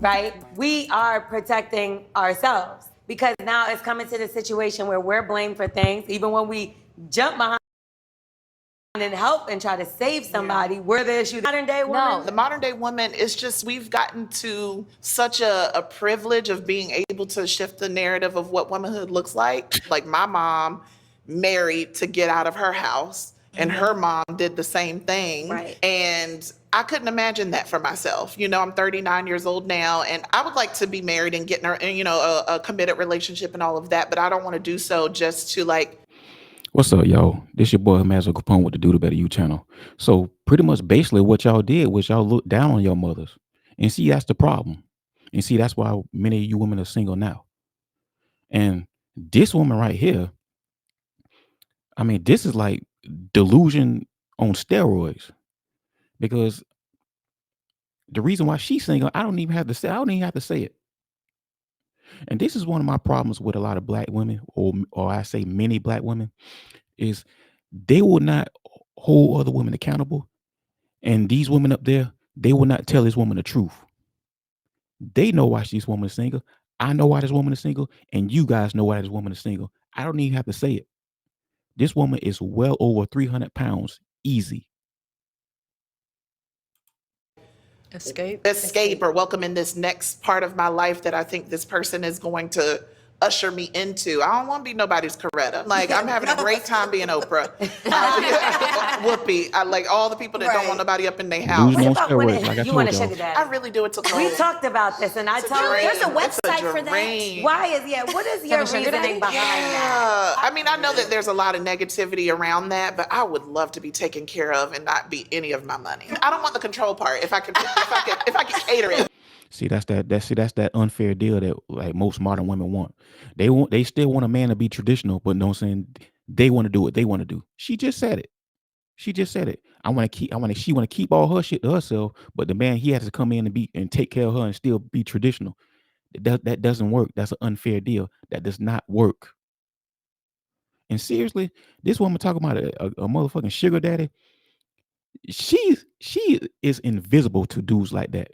right? We are protecting ourselves because now it's coming to the situation where we're blamed for things, even when we jump behind and help and try to save somebody. We're the issue. Modern day woman. No, the modern day woman is just, we've gotten to such a privilege of being able to shift the narrative of what womanhood looks like. Like my mom married to get out of her house, and her mom did the same thing. Right. And I couldn't imagine that for myself. You know, I'm 39 years old now, and I would like to be married and get in a committed relationship and all of that, but I don't want to do so just to like. What's up, y'all? This your boy Mazo Capone with the Do the Better You channel. So pretty much basically what y'all did was y'all looked down on your mothers. And see, that's the problem. And see, that's why many of you women are single now. And this woman right here, I mean, this is like delusion on steroids. Because the reason why she's single, I don't even have to say it. And this is one of my problems with a lot of black women, or I say many black women, is they will not hold other women accountable. And these women up there, they will not tell this woman the truth. They know why this woman is single. I know why this woman is single. And you guys know why this woman is single. I don't even have to say it. This woman is well over 300 pounds easy. Escape or welcome in this next part of my life that I think this person is going to usher me into. I don't want to be nobody's Coretta. Like, I'm having a great time being Oprah. Whoopi. I like all the people that don't want nobody up in their house. Losing on steroids, like I You want told a y'all. sugar daddy? I really do it to We talked about this, and I told you There's a website for that. what is your reasoning behind that? I mean, I know that there's a lot of negativity around that, but I would love to be taken care of and not be any of my money. I don't want the control part. If I could cater it. See, that's that unfair deal that like most modern women want. They still want a man to be traditional, but no saying they want to do what they want to do. She just said it. She want to keep all her shit to herself, but the man, he has to come in and take care of her and still be traditional. That doesn't work. That's an unfair deal. That does not work. And seriously, this woman talking about a motherfucking sugar daddy. She is invisible to dudes like that.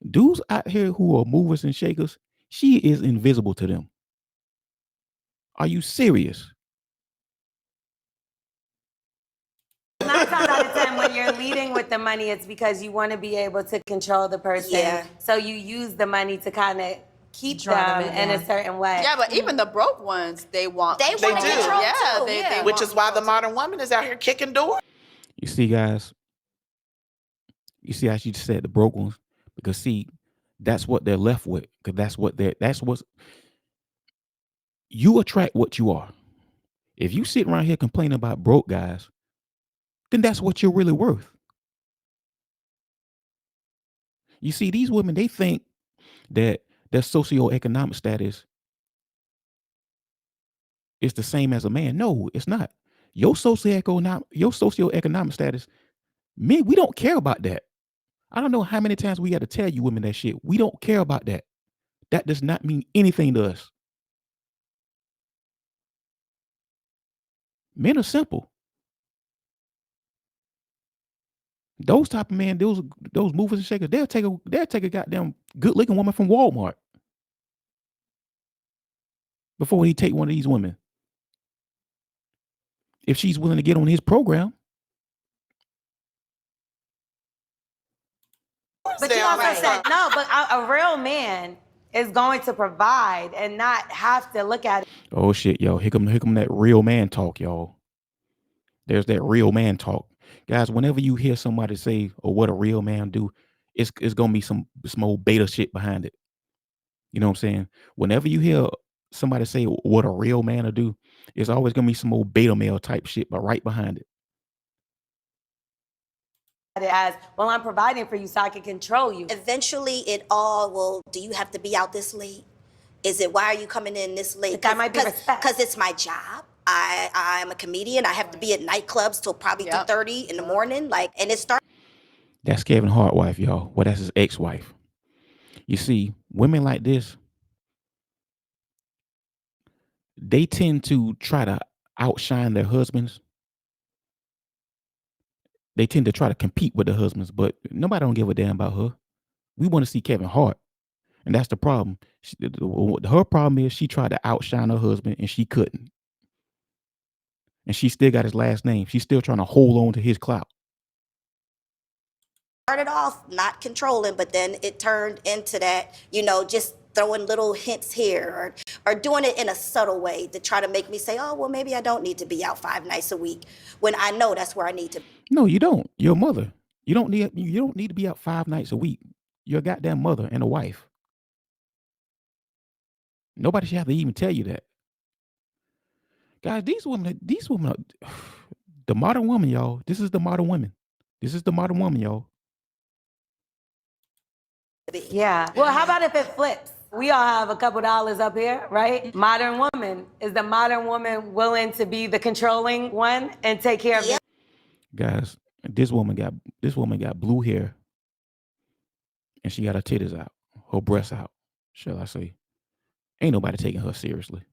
Dudes out here who are movers and shakers, she is invisible to them. Are you serious? 9 times out of 10, when you're leading with the money, it's because you want to be able to control the person. Yeah. So you use the money to kind of keep Draw them them in a certain way. Yeah, but even the broke ones, they want. They want do. control Yeah, too. they Which is why the modern woman is out here kicking doors. You see, guys, you see how she just said the broke ones? Because see, that's what they're left with. Because that's what's you attract what you are. If you sit around here complaining about broke guys, then that's what you're really worth. You see, these women, they think that their socioeconomic status is the same as a man. No, it's not. Your socioeconomic status, men, we don't care about that. I don't know how many times we got to tell you women that shit. We don't care about that. That does not mean anything to us. Men are simple. Those type of men, those movers and shakers, they'll take a goddamn good looking woman from Walmart before he take one of these women. If she's willing to get on his program. But you also said, no, but a real man is going to provide and not have to look at it. Oh shit, yo. Here come that real man talk, y'all. There's that real man talk. Guys, whenever you hear somebody say, or what a real man do, it's gonna be some old beta shit behind it. You know what I'm saying? Whenever you hear somebody say what a real man will do, it's always gonna be some old beta male type shit, but right behind it. As, well, I'm providing for you so I can control you. Eventually, it all will. Do you have to be out this late? Is it, why are you coming in this late? That might be respect. Because it's my job. I'm a comedian. I have to be at nightclubs till probably 2:30 in the morning. Like, and it starts. That's Kevin Hart wife, y'all. Well, that's his ex-wife. You see, women like this, they tend to try to outshine their husbands. They tend to try to compete with their husbands, but nobody don't give a damn about her. We want to see Kevin Hart. And that's the problem. Her problem is she tried to outshine her husband and she couldn't. And she still got his last name. She's still trying to hold on to his clout. Started off not controlling, but then it turned into that, you know, just throwing little hints here or doing it in a subtle way to try to make me say, oh, well, maybe I don't need to be out 5 nights a week when I know that's where I need to be. No, you don't. You're a mother. You don't need to be out 5 nights a week. You're a goddamn mother and a wife. Nobody should have to even tell you that. Guys, these women are the modern woman, y'all. This is the modern women. This is the modern woman, y'all. Yeah. Well, how about if it flips? We all have a couple dollars up here, right? Modern woman. Is the modern woman willing to be the controlling one and take care of Yeah. Guys, this woman got blue hair and she got her titties out, her breasts out, shall I say. Ain't nobody taking her seriously.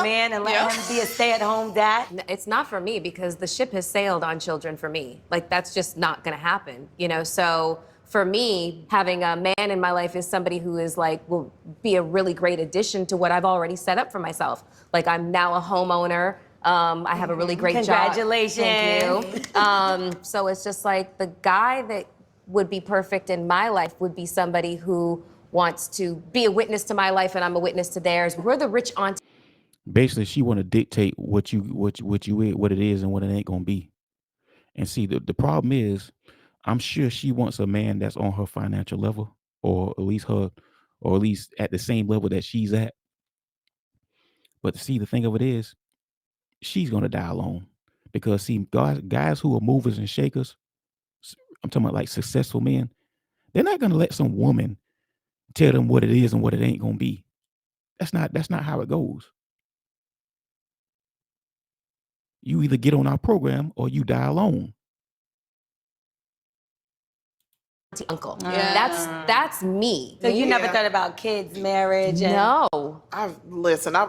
man and let him be a stay-at-home dad? It's not for me because the ship has sailed on children for me. Like, that's just not going to happen, you know? So for me, having a man in my life is somebody who is like, will be a really great addition to what I've already set up for myself. Like, I'm now a homeowner. I have a really great Congratulations. job. Thank you. So it's just like the guy that would be perfect in my life would be somebody who wants to be a witness to my life and I'm a witness to theirs. We're the rich auntie. Basically, she want to dictate what it is and what it ain't gonna be. And see, the problem is, I'm sure she wants a man that's on her financial level, or at least at the same level that she's at. But see, the thing of it is, she's gonna die alone because see, guys who are movers and shakers, I'm talking about like successful men, they're not gonna let some woman tell them what it is and what it ain't gonna be. That's not how it goes. You either get on our program or you die alone. Uncle. Yeah. That's me. So you never Yeah. thought about kids, marriage, and No. I've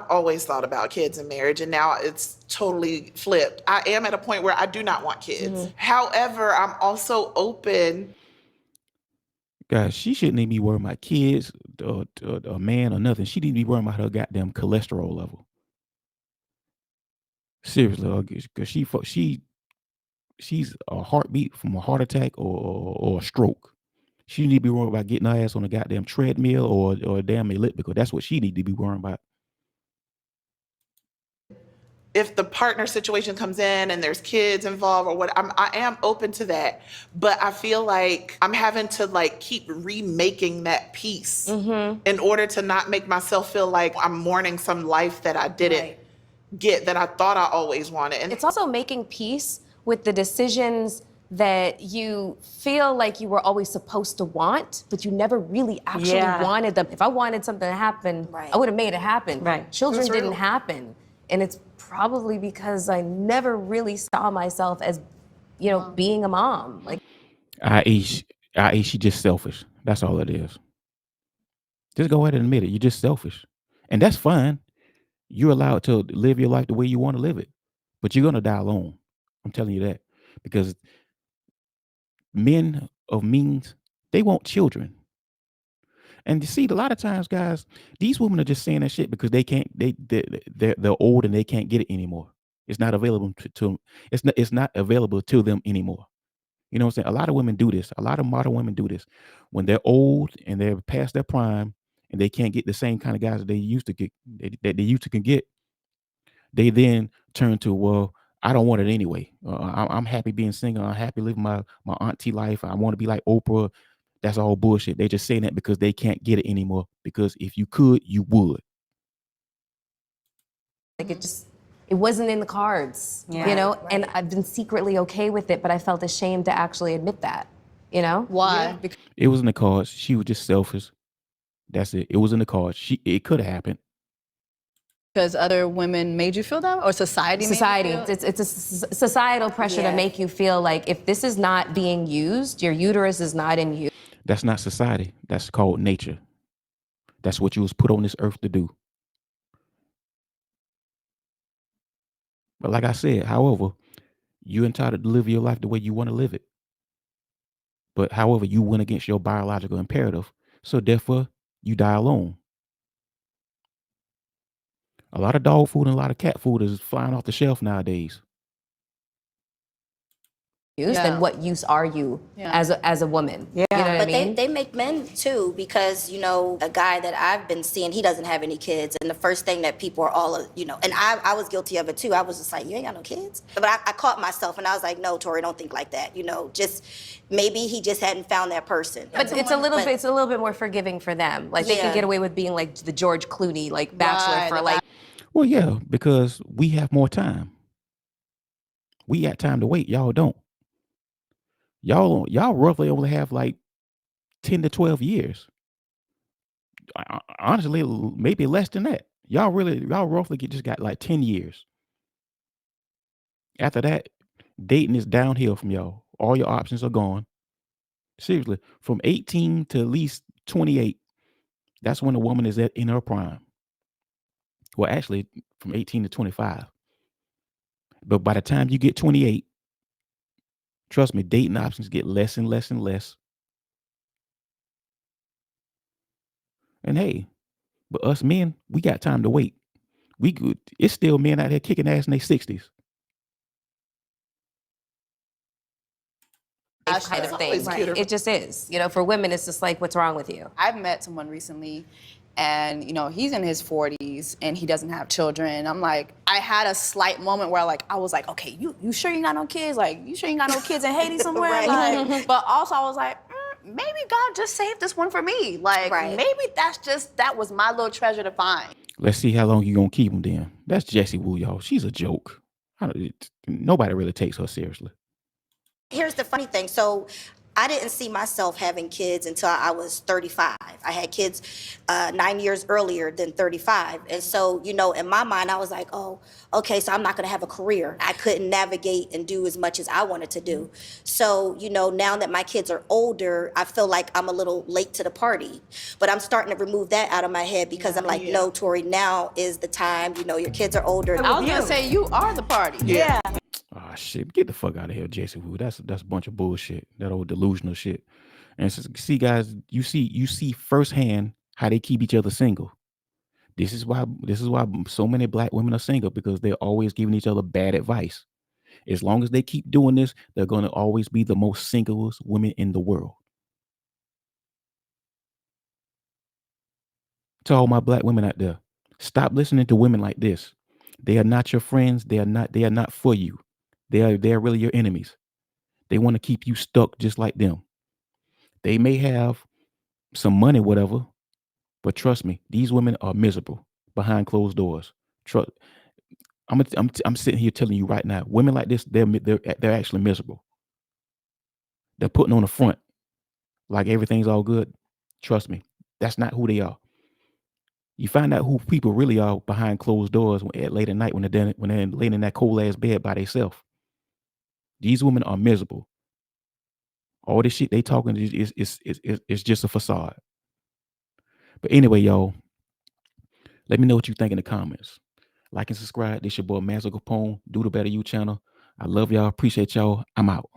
always thought about kids and marriage, and now it's totally flipped. I am at a point where I do not want kids. However, I'm also open. Guys, she shouldn't even be worrying about kids, a man, or nothing. She didn't be worrying about her goddamn cholesterol level. Seriously, because she's a heartbeat from a heart attack or a stroke. She need to be worrying about getting her ass on a goddamn treadmill or a damn elliptical. That's what she need to be worrying about. If the partner situation comes in and there's kids involved or what, I am open to that. But I feel like I'm having to like keep remaking that piece in order to not make myself feel like I'm mourning some life that I didn't get, that I thought I always wanted. And It's also making peace with the decisions that you feel like you were always supposed to want, but you never really actually wanted them. If I wanted something to happen, I would have made it happen. Right. Children That's didn't real. happen. And it's probably because I never really saw myself as, you know, being a mom. Like, I.e., she just selfish. That's all it is. Just go ahead and admit it. You're just selfish. And that's fine. You're allowed to live your life the way you want to live it. But you're going to die alone. I'm telling you that. Because men of means, they want children. And you see, a lot of times, guys, these women are just saying that shit because they're old and they can't get it anymore. It's not available to it's not available to them anymore. You know what I'm saying? A lot of women do this. A lot of modern women do this. When they're old and they're past their prime and they can't get the same kind of guys that they used to get, that they used to can get, they then turn to, well, I don't want it anyway. I'm happy being single. I'm happy living my auntie life. I want to be like Oprah. That's all bullshit. They just saying that because they can't get it anymore. Because if you could, you would. it wasn't in the cards, you know? And I've been secretly okay with it, but I felt ashamed to actually admit that, you know? Why? It was in the cards. She was just selfish. That's it. It was in the cards. It could have happened. Because other women made you feel that, or society? Society. Made you feel? It's a societal pressure to make you feel like if this is not being used, your uterus is not in use. That's not society. That's called nature. That's what you was put on this earth to do. But like I said, however, you're entitled to live your life the way you want to live it. But however, you went against your biological imperative. So therefore, you die alone. A lot of dog food and a lot of cat food is flying off the shelf nowadays. Use, Yeah. then what use are you Yeah. as a woman? Yeah. You know what I But mean? they make men too, because, you know, a guy that I've been seeing, he doesn't have any kids. And the first thing that people are all, you know, and I was guilty of it too. I was just like, you ain't got no kids. But I caught myself and I was like, no, Tori, don't think like that. You know, just maybe he just hadn't found that person. But it's a little bit more forgiving for them. Like they Yeah. can get away with being like the George Clooney, like bachelor Right, for the like Well, yeah, because we have more time. We got time to wait. Y'all don't. Y'all roughly only have like 10 to 12 years. Honestly, maybe less than that. Y'all roughly just got like 10 years. After that, dating is downhill from y'all. All your options are gone. Seriously, from 18 to at least 28, that's when a woman is in her prime. Well, actually, from 18 to 25. But by the time you get 28, trust me, dating options get less and less and less. And hey, but us men, we got time to wait. We good. It's still men out here kicking ass in their 60s. kind of thing. always cuter. It just is. You know, for women, it's just like, what's wrong with you? I've met someone recently, and you know, he's in his 40s and he doesn't have children. I'm like, I had a slight moment where like I was like, okay, you sure you got no kids? Like, you sure you got no kids in Haiti somewhere? Right. Like, but also I was like, maybe God just saved this one for me. Like, Right. maybe that was my little treasure to find. Let's see how long you gonna keep them then. That's Jessie Wu, y'all. She's a joke. Nobody really takes her seriously. Here's the funny thing. So I didn't see myself having kids until I was 35. I had kids 9 years earlier than 35. And so, you know, in my mind, I was like, oh, okay, so I'm not going to have a career. I couldn't navigate and do as much as I wanted to do. So, you know, now that my kids are older, I feel like I'm a little late to the party. But I'm starting to remove that out of my head because I'm like, no, Tori, now is the time. You know, your kids are older. I was gonna say you are the party. Yeah. Ah, shit, get the fuck out of here, Jessie Wu. That's a bunch of bullshit. That old delusional shit. And see, guys, you see firsthand how they keep each other single. This is why so many black women are single, because they're always giving each other bad advice. As long as they keep doing this, they're going to always be the most singlest women in the world. To all my black women out there, stop listening to women like this. They are not your friends. They are not for you. They are really your enemies. They want to keep you stuck just like them. They may have some money, whatever, but trust me, these women are miserable behind closed doors. I'm sitting here telling you right now, women like this, they're actually miserable. They're putting on the front like everything's all good. Trust me, that's not who they are. You find out who people really are behind closed doors at late at night when they're laying in that cold ass bed by themselves. These women are miserable. All this shit they talking is just a facade. But anyway, y'all, let me know what you think in the comments. Like and subscribe. This your boy Master Capone. Do the Better You channel. I love y'all. Appreciate y'all. I'm out.